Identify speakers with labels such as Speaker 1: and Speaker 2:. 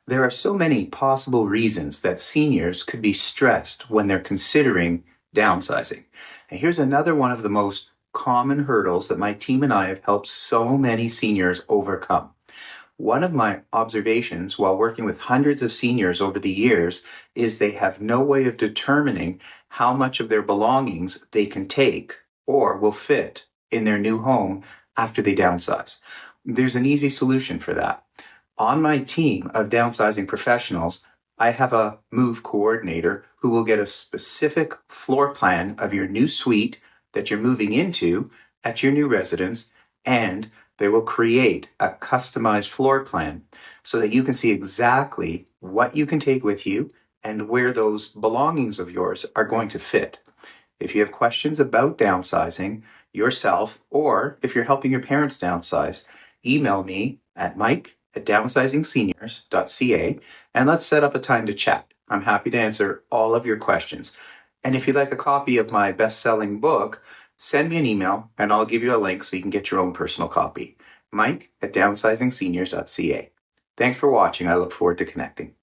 Speaker 1: There are so many possible reasons that seniors could be stressed when they're considering downsizing. And here's another one of the most common hurdles that my team and I have helped so many seniors overcome. One of my observations while working with hundreds of seniors over the years is they have no way of determining how much of their belongings they can take or will fit in their new home after they downsize. There's an easy solution for that. On my team of downsizing professionals, I have a move coordinator who will get a specific floor plan of your new suite that you're moving into at your new residence, and they will create a customized floor plan so that you can see exactly what you can take with you and where those belongings of yours are going to fit. If you have questions about downsizing yourself, or if you're helping your parents downsize, email me at mike@downsizing.ca and let's set up a time to chat. I'm happy to answer all of your questions. And if you'd like a copy of my best-selling book, send me an email and I'll give you a link so you can get your own personal copy. Mike@downsizing.ca. Thanks for watching. I look forward to connecting.